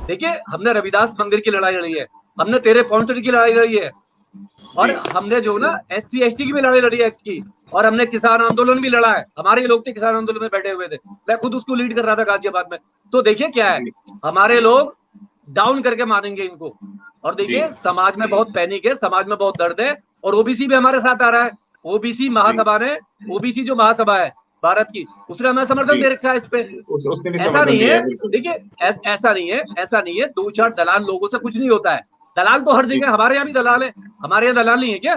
देखिए हमने रविदास मंदिर की लड़ाई लड़ी है, हमने तेरे पॉइंट की लड़ाई लड़ी है, और हमने जो ना SC ST की भी लड़ाई लड़ी है की, और हमने किसान आंदोलन भी लड़ा है। हमारे लोग थे किसान आंदोलन में बैठे हुए थे, मैं खुद उसको लीड कर रहा था गाजियाबाद में। तो देखिए क्या है, हमारे लोग डाउन करके मानेंगे इनको। और देखिए समाज में बहुत पैनिक है, समाज में बहुत दर्द है, और ओबीसी भी हमारे साथ आ रहा है। ओबीसी महासभा ने, ओबीसी जो महासभा है भारत की, उसने हमें समर्थन दे रखा है इस पे। उसने भी ऐसा समर्थन नहीं दिया है, है, बिल्कुल। देखिए ऐसा नहीं है 2-4 दलाल लोगों से कुछ नहीं होता है। दलाल तो हर जगह, हमारे यहाँ भी दलाल है, हमारे यहाँ दलाल नहीं है क्या?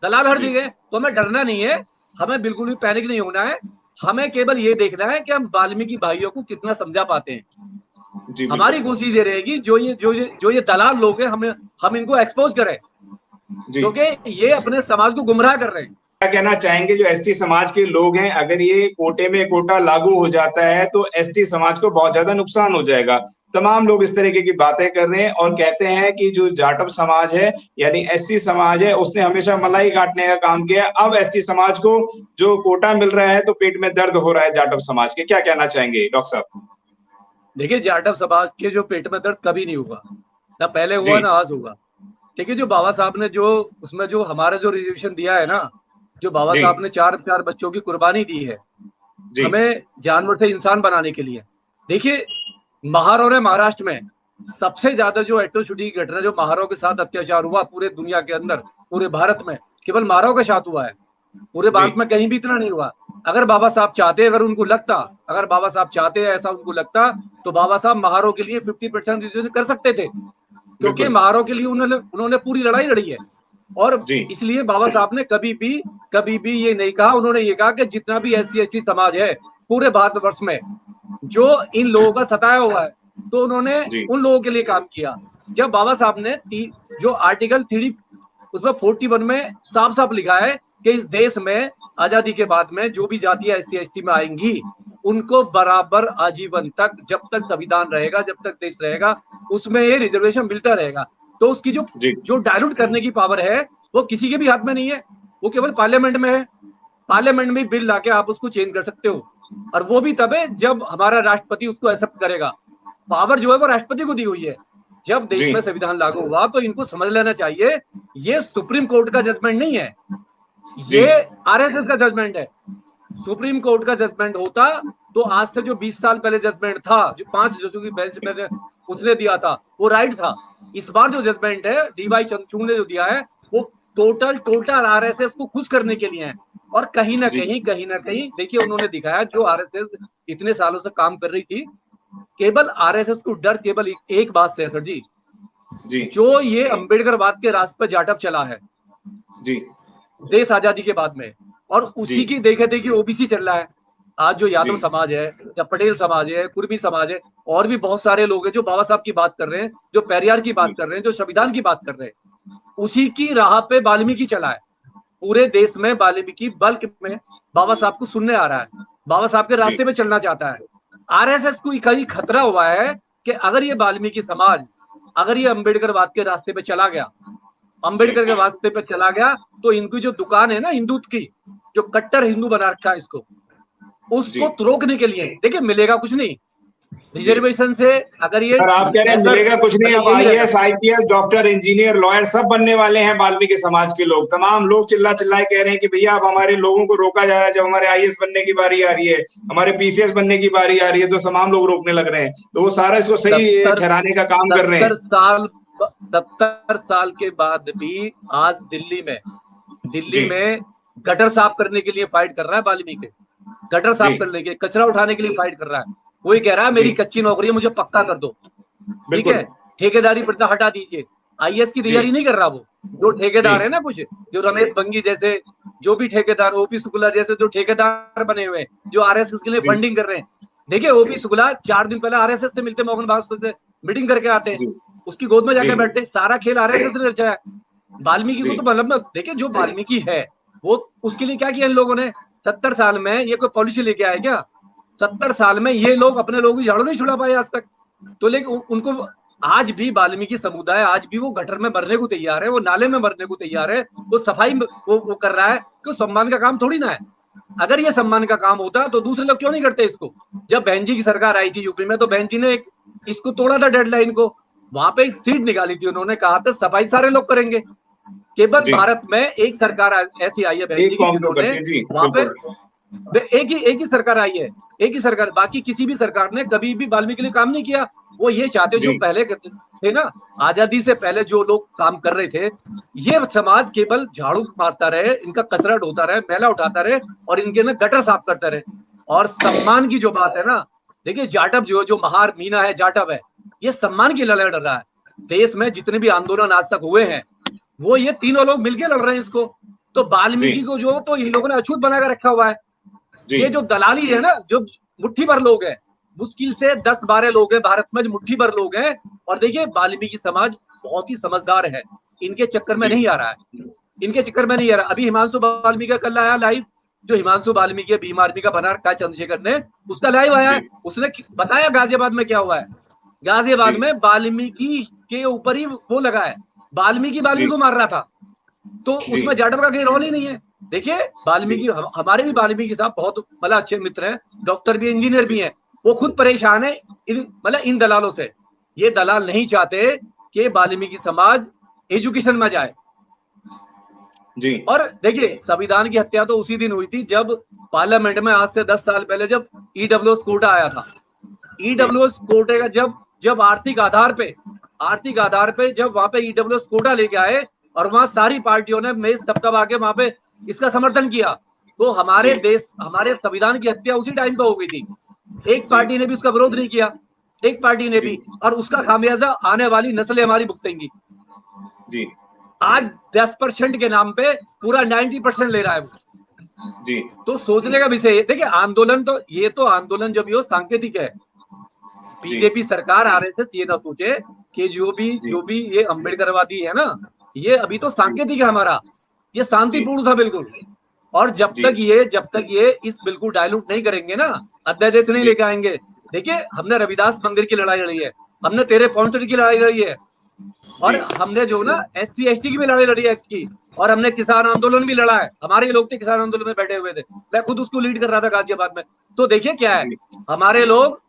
दलाल हर जगह। तो हमें डरना नहीं है, हमें बिल्कुल भी पैनिक नहीं होना है। हमें केवल ये देखना है कि हम वाल्मीकि भाइयों को कितना समझा पाते हैं। हमारी कोशिश ये रहेगी, जो ये दलाल लोग हैं, हम इनको एक्सपोज करें, क्योंकि ये अपने समाज को गुमराह कर रहे हैं। क्या कहना चाहेंगे जो एसटी समाज के लोग हैं, अगर ये कोटे में कोटा लागू हो जाता है तो एसटी समाज को बहुत ज्यादा नुकसान हो जाएगा। तमाम लोग इस तरीके की बातें कर रहे हैं और कहते हैं कि जो जाटव समाज है यानी एसटी समाज है, उसने हमेशा मलाई काटने का काम किया। अब एसटी समाज को जो कोटा मिल रहा है तो पेट में दर्द हो रहा है जाटव समाज के। क्या कहना चाहेंगे डॉक्टर साहब? देखिए जाटव समाज के जो पेट में दर्द कभी नहीं हुआ, ना पहले हुआ ना आज होगा। देखिए जो बाबा साहब ने जो उसमें जो हमारे जो रिजर्वेशन दिया है ना, जो बाबा साहब ने 4 बच्चों की कुर्बानी दी है हमें जानवर से इंसान बनाने के लिए। देखिए महारों ने महाराष्ट्र में सबसे ज्यादा जो एट्रोसिटी की घटना, जो महारों के साथ अत्याचार हुआ पूरे दुनिया के अंदर, पूरे भारत में केवल महारों के साथ हुआ है, पूरे भारत में कहीं भी इतना नहीं हुआ। अगर बाबा साहब चाहते, अगर उनको लगता, अगर बाबा साहब चाहते ऐसा उनको लगता, तो बाबा साहब महारों के लिए 50% रिजर्वेशन कर सकते थे, क्योंकि महारों के लिए उन्होंने पूरी लड़ाई लड़ी है। और इसलिए बाबा साहब ने कभी भी ये नहीं कहा, उन्होंने ये कहा कि जितना भी SC ST समाज है पूरे भारतवर्ष में जो इन लोगों का सताया हुआ है, तो उन्होंने उन लोगों के लिए काम किया। जब बाबा साहब ने जो आर्टिकल 3 उसमें 41 में साफ साफ लिखा है कि इस देश में आजादी के बाद में जो भी जातियां SC ST में आएंगी उनको बराबर आजीवन तक, जब तक संविधान रहेगा, जब तक देश रहेगा, उसमें ये रिजर्वेशन मिलता रहेगा। तो उसकी जो डायल्यूट करने की पावर है वो किसी के भी हाथ में नहीं है, वो केवल पार्लियामेंट में है। पार्लियामेंट में बिल लाके आप उसको चेंज कर सकते हो, और वो भी तब है जब हमारा राष्ट्रपति उसको एक्सेप्ट करेगा। पावर जो है वो राष्ट्रपति को दी हुई है। जब देश में संविधान लागू हुआ तो इनको समझ लेना चाहिए ये सुप्रीम कोर्ट का जजमेंट नहीं है, ये RSS का जजमेंट है। सुप्रीम कोर्ट का जजमेंट होता तो आज से जो 20 साल पहले जजमेंट था, जो 5 जजों की बेंच में उसने दिया था, वो राइट था। इस बार जो जजमेंट है DY चंद्रचूड़ ने जो दिया है वो टोटल RSS को खुश करने के लिए है। और कहीं ना कहीं देखिए उन्होंने दिखाया जो RSS इतने सालों से काम कर रही थी, केवल RSS को डर केवल एक बात से है सर जी, जो ये अंबेडकरवाद के रास्ते पर जाटव चला है देश आजादी के बाद में, और उसी की देखे देखी OBC चल रहा है। आज जो यादव समाज है या पटेल समाज है, कुर्मी समाज है, और भी बहुत सारे लोग हैं जो बाबा साहब की बात कर रहे हैं, जो पेरियार की बात कर रहे हैं, जो संविधान की बात कर रहे हैं, उसी की राह पे वाल्मीकि चला है। पूरे देश में वाल्मीकि बल्क में बाबा साहब को सुनने आ रहा है, बाबा साहब के रास्ते पे चलना चाहता है। RSS को कहीं खतरा हुआ है कि अगर ये वाल्मीकि समाज, अगर ये अंबेडकरवाद के रास्ते पे चला गया, अंबेडकर के रास्ते पे चला गया, तो इनकी जो दुकान है ना हिंदुत्व की, जो कट्टर हिंदू बना रखा है इसको, उसको रोकने के लिए देखिए मिलेगा कुछ नहीं रिजर्वेशन से। अगर ये सर आप कह रहे हैं मिलेगा कुछ नहीं, अब IAS IPS doctor engineer lawyer सब बनने वाले हैं वाल्मीकि समाज के लोग। तमाम लोग चिल्ला चिल्लाए कह रहे हैं कि भैया अब हमारे लोगों को रोका जा रहा है, जब हमारे IAS बनने की बारी आ रही है, हमारे PCS बनने की बारी आ रही है, तो तमाम लोग रोकने लग रहे हैं। तो वो सारा इसको सही ठहराने का काम कर रहे हैं। 70 साल के बाद भी आज दिल्ली में गटर साफ करने के लिए फाइट कर रहा है वाल्मीकि, गटर साफ करने के, कचरा उठाने के लिए फाइट कर रहा है। वही कह रहा है मेरी कच्ची नौकरी है, मुझे पक्का कर दो, ठीक है, ठेकेदारी प्रथा हटा दीजिए। IAS की तैयारी नहीं कर रहा वो, जो ठेकेदार है ना, कुछ जो रमेश बंगी जैसे, जो भी ठेकेदार, OP शुक्ला जैसे जो ठेकेदार बने हुए हैं, जो RSS के लिए फंडिंग कर रहे हैं। देखिए OP शुक्ला 4 दिन पहले RSS से मिलते, मोहन भागवत से मीटिंग करके आते हैं, उसकी गोद में जाके बैठते, सारा खेल RSS ने रचा है। वाल्मीकि को तो मतलब देखिए जो वाल्मीकि है वो, उसके लिए क्या किया इन लोगों ने 70 साल में, ये कोई पॉलिसी लेके आए क्या? 70 साल में ये लोग अपने लोगों की झाड़ू नहीं छुड़ा पाए आज तक। तो लेकिन उनको आज भी वाल्मीकि समुदाय आज भी वो गटर में मरने को तैयार है, वो नाले में मरने को तैयार है, वो सफाई वो कर रहा है, क्यों? सम्मान का काम थोड़ी ना है। अगर ये सम्मान का काम होता तो दूसरे लोग क्यों नहीं करते इसको? जब बहन जी की सरकार आई थी यूपी में, तो बहन जी ने एक इसको तोड़ा था डेडलाइन को। वहां पे एक सीट निकाली थी, उन्होंने कहा था सफाई सारे लोग करेंगे। केवल जी, भारत में एक सरकार ऐसी आई है बहन एक जी की कॉम जो जिन्होंने करती है, जी, वहां पे बिल्कुल। एक ही सरकार आई है, एक ही सरकार, बाकी किसी भी सरकार ने कभी भी वाल्मीकि के लिए काम नहीं किया। वो ये चाहते जो जी, पहले थे ना, आजादी से पहले जो लोग काम कर रहे थे, ये समाज केवल झाड़ू मारता रहे, इनका कचरा ढोता रहे, मैला उठाता रहे और इनके ना गटर साफ करता रहे। और सम्मान की जो बात है ना, देखिए जाटव जो महार मीना है, जाटव है, ये सम्मान की लड़ाई लड़ रहा है। देश में जितने भी आंदोलन आज तक हुए हैं, वो ये तीनों लोग मिलकर लड़ रहे हैं इसको। तो जी, वाल्मीकि को जो तो इन लोगों ने अछूत बनाकर रखा हुआ है। जी, ये जो दलाली है ना, जो मुट्ठी भर लोग हैं, मुश्किल से 10-12 लोग हैं भारत में जो मुट्ठी भर लोग हैं। और देखिए वाल्मीकि समाज बहुत ही समझदार है, इनके चक्कर में जी, नहीं आ रहा है, इनके चक्कर में नहीं आ रहा। अभी हिमांशु वाल्मीकि का कल आया लाइव, जो हिमांशु वाल्मीकि भीम आर्मी का बना रखा है चंद्रशेखर ने, उसका लाइव आया है, जी, उसने बताया गाजियाबाद में क्या हुआ है। गाजियाबाद जी, में वाल्मीकि के ऊपर ही वो लगा है, वाल्मीकि जी, को मार रहा था, तो जी, उसमें जाटव का कोई रोल ही नहीं है। देखिए जी, वाल्मीकि हमारे भी वाल्मीकि साहब बहुत मतलब अच्छे मित्र हैं, डॉक्टर भी, इंजीनियर भी हैं। वो खुद परेशान है मतलब इन दलालों से। ये दलाल नहीं चाहते कि वाल्मीकि समाज एजुकेशन में जाए। जी, और देखिए संविधान की हत्या तो उसी दिन हुई थी जब पार्लियामेंट में आज से 10 साल पहले जब ईडब्ल्यूएस कोटा आया था। जी, ईडब्ल्यूएस कोटे का जब जब आर्थिक आधार पे जब वहां पे ईडब्ल्यूएस कोटा लेके आए और वहां सारी पार्टियों ने मेज थपथपा के वहां पे इसका समर्थन किया, तो हमारे जी, देश, हमारे संविधान की हत्या उसी टाइम पे हो गई थी। एक जी, पार्टी ने भी उसका विरोध नहीं किया, एक पार्टी ने जी, भी। और उसका खामियाजा आने वाली नस्लें हमारी भुगतेंगी। जी, आज 10% के नाम पे पूरा 90% ले रहा है वो। जी, तो सोचने का विषय है। देखिए आंदोलन तो, ये तो आंदोलन जो भी हो सांकेतिक है। जी, बीजेपी सरकार, आरएसएस ये ना सोचे कि जी, जो भी ये अम्बेडकरवादी है ना, ये अभी तो जी, सांकेतिक है हमारा, ये जी, शांतिपूर्ण था बिल्कुल। और जी, जब तक ये इस बिल्कुल डायलूट नहीं करेंगे ना, अध्यादेश नहीं जी, लेके आएंगे। देखिए हमने रविदास मंदिर की लड़ाई लड़ी है, हमने तेरे पॉइंट की लड़ाई लड़ी है, और जी, हमने जो ना एससी एसटी की भी लड़ाई लड़ी है की, और हमने किसान आंदोलन भी लड़ा है। हमारे लोग थे किसान आंदोलन में बैठे हुए थे, मैं खुद उसको लीड कर रहा था गाजियाबाद में। तो देखिए क्या है, जी, हमारे लोग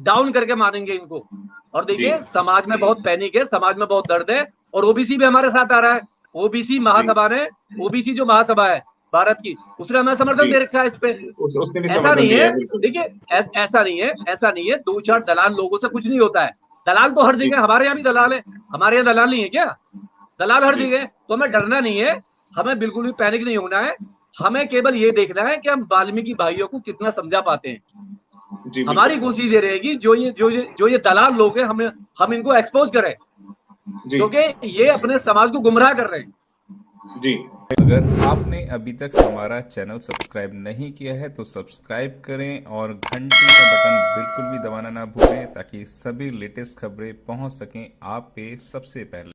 डाउन करके मानेंगे इनको। और जी, देखिए समाज में बहुत पैनिक है, समाज में बहुत दर्द है, और ओबीसी भी हमारे साथ आ रहा है। ओबीसी जी, महासभा ने, ओबीसी जो महासभा है भारत की, उसने हमें समर्थन जी, दे रखा है इस पे। उसने भी ऐसा समर्थन नहीं दिया है, है, बिल्कुल। देखिए ऐसा नहीं है, दो चार दलाल लोगों से कुछ नहीं होता है। दलाल तो हर जी, जगह, हमारे यहाँ भी दलाल है, हमारे यहाँ दलाल नहीं है क्या? दलाल हर जी, जगह है, तो हमें डरना नहीं है, हमें बिल्कुल भी पैनिक नहीं होना है। हमें केवल ये देखना है कि हम वाल्मीकि भाइयों को कितना समझा पाते हैं। जी, हमारी बिल्कुल। कोशिश ये रहेगी, जो ये दलाल लोग हैं, हम इनको एक्सपोज करें, जी, क्योंकि ये अपने समाज को गुमराह कर रहे हैं। जी, अगर आपने अभी तक हमारा चैनल सब्सक्राइब नहीं किया है तो सब्सक्राइब करें और घंटी का बटन बिल्कुल भी दबाना ना भूलें ताकि सभी लेटेस्ट खबरें पहुंच सकें आप पे सबसे पहले।